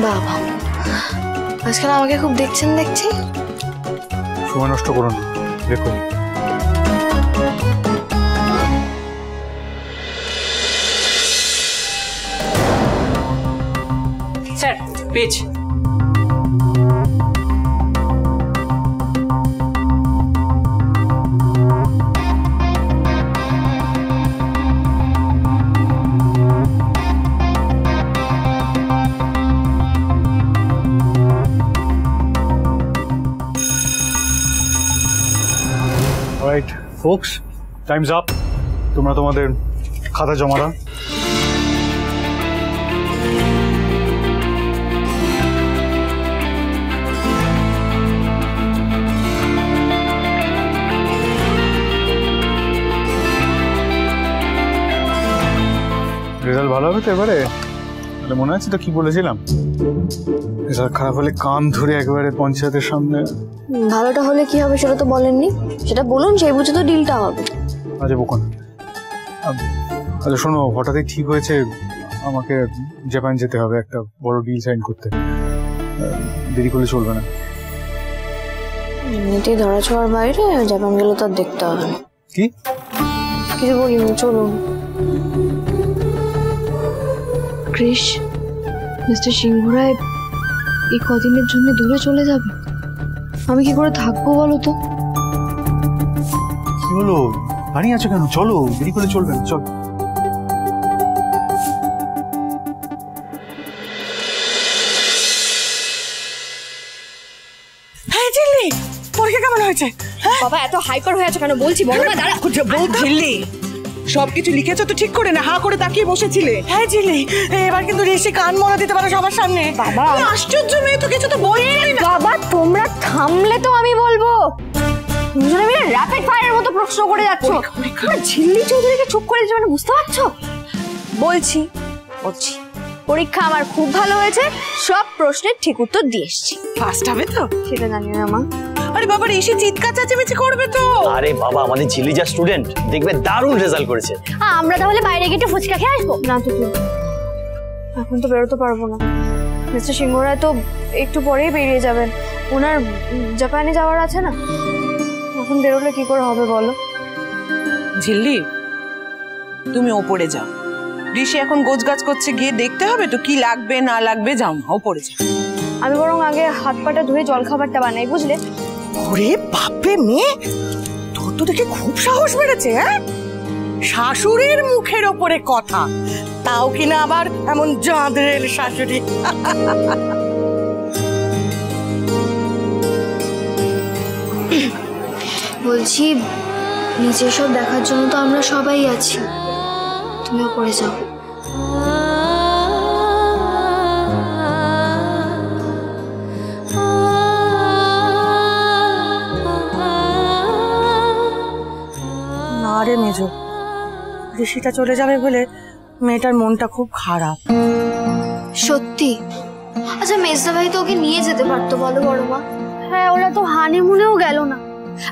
বাবা, আজকাল আমাকে খুব দেখছেন দেখছি। সময় নষ্ট করো না, দেখো। Sir, page. Alright, folks, time's up. তোমরা তোমাদের খাতা জমা দাও। রেজাল্ট ভালো হবে তো এবারে? তাহলে মনে আছে তো কি বলেছিলাম? রেজাল্ট খারাপ হলে কান ধরে একেবারে পঞ্চায়েতের সামনে। ভালোটা হলে কি হবে সেটা তো বলেননি, সেটা বলুন, সেই বুঝে তো ডিলটা হবে। আচ্ছা বকুন, আচ্ছা শোনো, হঠাৎই ঠিক হয়েছে আমাকে জাপান যেতে হবে একটা বড় ডিল সাইন করতে, দেরি করলে চলবে না। এমনিতেই ধরা ছোঁয়ার বাইরে, জাপান গেলে তো আর দেখতে হবে না। কি কিছু বলিনি, চলুন। কৃষ, মিস্টার সিংহ রায় এই কদিনের জন্য দূরে চলে যাবে, আমি কি করে থাকবো বলো তো? কি হলো, দাঁড়িয়ে আছো কেন? চলো, দেরি করে চলবে না, চল। হ্যাঁ ঝিল্লি, পরীক্ষা কেমন হয়েছে? বাবা এত হাইপার হয়ে আছে কেন? বলছি বলো না, দাঁড়া। বল ঝিল্লি, সবকিছু লিখেছো তো ঠিক করে, না হা করে তাকিয়ে বসেছিলে? হ্যাঁ ঝিল্লি, এবার কিন্তু ঋষি কান মরা দিতে পারো সবার সামনে। বাবা আশ্চর্য মেয়ে, তো কিছু তো বলছেই না। বাবা তোমরা থামলে তো আমি বলবো। দুজনে মিলে র্যাপিড ফায়ারের মতো প্রশ্ন করে যাচ্ছো। ঝিল্লি চৌধুরীকে চুপ করে দিচ্ছ, মানে বুঝতে পারছো? বলছি পরীক্ষা আমার খুব ভালো হয়েছে, সব প্রশ্নের ঠিক উত্তর দিয়ে এসেছি। ফার্স্ট হবে তো? সেটা জানি না মা। আরে বাবা, ঋষি চিৎকার চেঁচামেচি করবে তো। আরে বাবা, আমাদের ঝিল্লি যা স্টুডেন্ট, দেখবে দারুণ রেজাল্ট করেছে। আমরা তাহলে বাইরে গিয়ে ফুচকা খেয়ে আসবো না? তো তুই এখন তো বেরোতে পারবো না, মিস্টার সিংহ রায় তো একটু পরেই বেরিয়ে যাবেন, ওনার জাপানে যাওয়ার আছে না। এখন বেরোলে কি করে হবে বলো? ঝিল্লি, তুমি ওপরে যাও, ঋষি এখন গোছগাছ করছে, গিয়ে দেখতে হবে তো কি লাগবে না লাগবে। যাও না, ওপরে যাও। আমি বরং আগে হাত পাটা ধুয়ে জল খাবারটা বানাই, বুঝলে? ওরে বাপরে মেয়ে, তোর তো দেখে খুব সাহস বেড়েছে। হ্যাঁ, শাশুড়ির মুখের ওপরে কথা, তাও কিনা আবার এমন জাঁদরের শাশুড়ি। বলছি নিচে সব দেখার জন্য তো আমরা সবাই আছি, তুমিও পড়ে যাও। না রে মেজো, ঋষিটা চলে যাবে বলে মেয়েটার মনটা খুব খারাপ। সত্যি? আচ্ছা মেজদা ভাই তো ওকে নিয়ে যেতে পারতো, বলো বড় মা। হ্যাঁ, ওরা তো হানিমুনেও গেল না।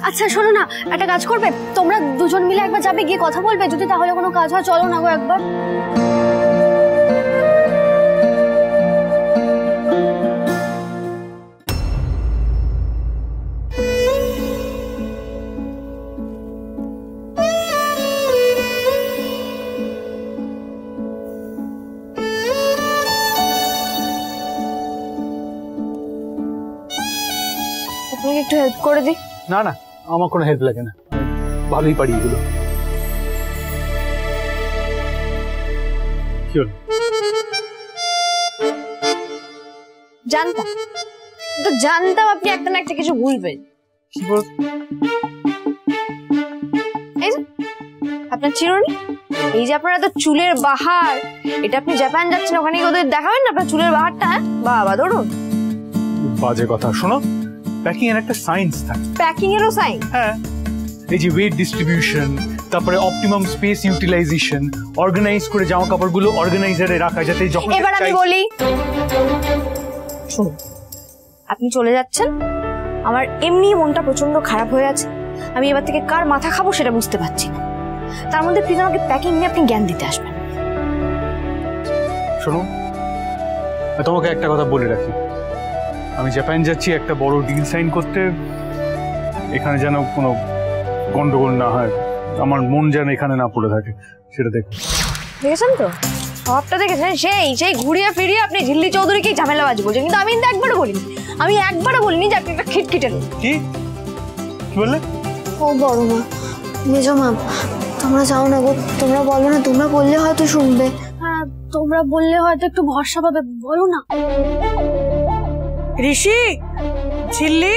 আচ্ছা শোনো না, একটা কাজ করবে, তোমরা দুজন মিলে একবার যাবে, গিয়ে কথা বলবে, যদি তাহলে কোনো কাজ হয় চলো না গো একবার। আপনাকে একটু হেল্প করে দিই? না না, আমার কোনো হেল্প লাগে না, ভালোই পারি এগুলো। কি হলো? জানতাম আপনি একটা না একটা কিছু ভুলবেন। কি বল? এই যে আপনার চিরুনি, এই যে আপনার এত চুলের বাহার, এটা আপনি জাপান যাচ্ছেন, ওখানে ওদের দেখাবেন না আপনার চুলের বাহারটা? হ্যাঁ বাবা, ধরুন। বাজে কথা। শোনো, প্যাকিং এর একটা সায়েন্স থাকে। প্যাকিং এরও সাইন্স? হ্যাঁ, এই যে ওয়েট ডিস্ট্রিবিউশন, তারপরে অপটিমাম স্পেস ইউটিলাইজেশন, অর্গানাইজ করে জামা কাপড়গুলো অর্গানাইজারে রাখা, যাতে যখন এবার আমি বলি, শুনুন, আপনি চলে যাচ্ছেন, আমার এমনি মনটা প্রচন্ড খারাপ হয়ে আছে, আমি এবার থেকে কার মাথা খাবো সেটা বুঝতে পারছি না, তার মধ্যে প্লিজ আমাকে প্যাকিং নিয়ে আপনি জ্ঞান দিতে আসবেন। শোনো, তোমাকে একটা কথা বলে রাখি, আমি জাপান যাচ্ছি একটা বড় ডিল সাইন করতে। এখানে যেন কোনো গন্ডগোল না হয়, আমার মন যেন এখানে না পড়ে থাকে, সেটা দেখো। দেখেছেন তো, সবটা দেখেছেন। সেই ঘুরিয়ে ফিরিয়ে আপনি ঝিল্লি চৌধুরীকেই ঝামেলাবাজ বলছেন, কিন্তু আমি কিন্তু একবারও বলিনি যে আপনি একটা খিটখিটে লোক। কি বললে? ও বড় মা, মেজ মা, তোমরা যাও না গো, তোমরা বলো না, তোমরা বললে হয়তো শুনবে। হ্যাঁ, তোমরা বললে হয়তো একটু ভরসা পাবে, বলো না। ঋষি, ঝিল্লি।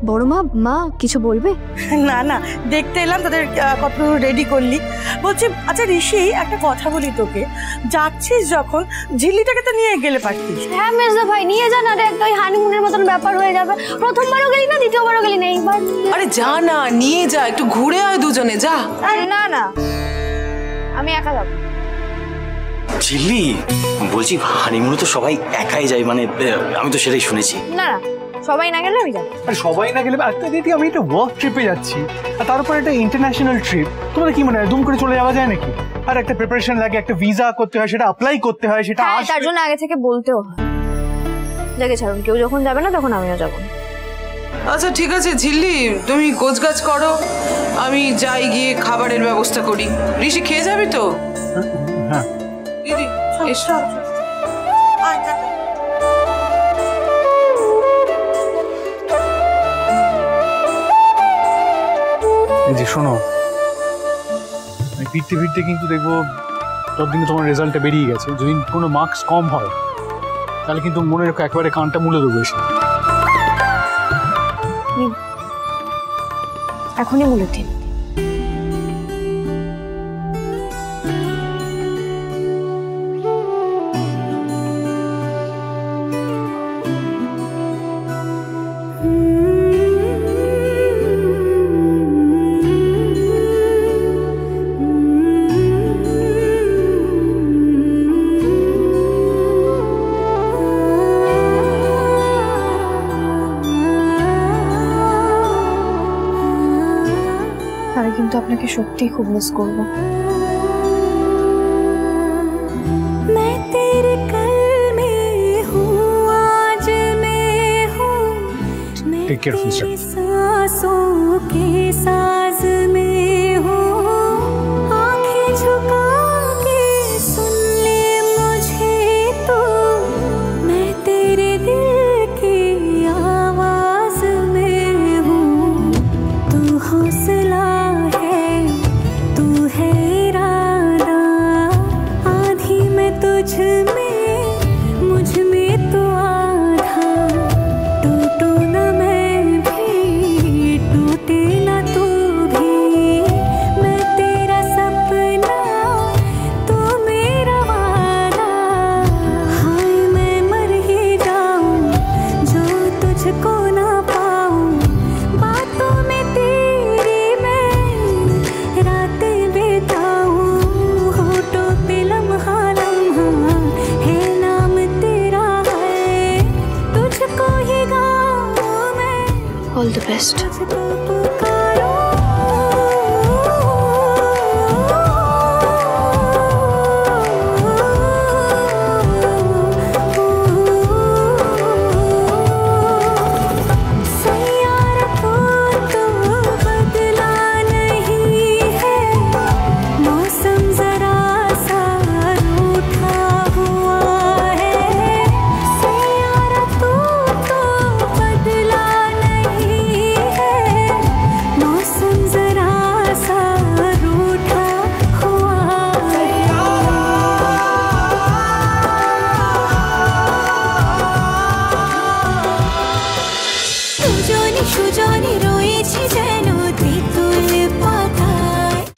বড় মা, মা কিছু বলবে? না না, দেখতে এলাম তোদের কত রেডি করলি। বলছি, আচ্ছা ঋষি, একটা কথা বলি তোকে, যাচ্ছিস যখন ঝিল্লিটাকে তো নিয়ে গেলে পারতিস। হ্যাঁ মেজদা ভাই, নিয়ে যান, আরে একটা ওই হানিমুনের মতন ব্যাপার হয়ে যাবে। প্রথমবারও গেলি না, দ্বিতীয়বারও গেলি না, এইবার আরে যা না, নিয়ে যা, একটু ঘুরে আয় দুজনে, যা। না না, আমি একা যাবো। ঝিল্লি, বলছি হানিমুনে তো সবাই একাই যায়, মানে আমি তো সেটাই শুনেছি। না না, সবাই না গেলে আমি যাবো। আর সবাই না গেলে একটা দিদি, আমি একটা ওয়ার্ক ট্রিপে যাচ্ছি, আর তার উপর একটা ইন্টারন্যাশনাল ট্রিপ। তোমার কি মনে হয় দুম করে চলে যাওয়া যায় নাকি? আর একটা প্রিপারেশন লাগে, একটা ভিসা করতে হয়, সেটা অ্যাপ্লাই করতে হয়, সেটা তার জন্য আগে থেকে বলতেও হয়। দেখে ছাড়ুন, কেউ যখন যাবে না তখন আমিও যাবো। আচ্ছা ঠিক আছে ঝিল্লি, তুমি গোছগাছ করো, আমি যাই গিয়ে খাবারের ব্যবস্থা করি। ঋষি খেয়ে যাবি তো? হ্যাঁ। দিদি এসো। এই যে শোনো, আমি ফিরতে ফিরতে কিন্তু দেখবো ততদিনে তোমার রেজাল্টটা বেরিয়ে গেছে। যদি কোনো মার্কস কম হয় তাহলে কিন্তু মনে রেখো একেবারে কানটা মুলে দেবো এসে। এখনই বলে দিন। আমি কিন্তু আপনাকে সত্যিই খুব মিস করবো। Take care of yourself. All the best.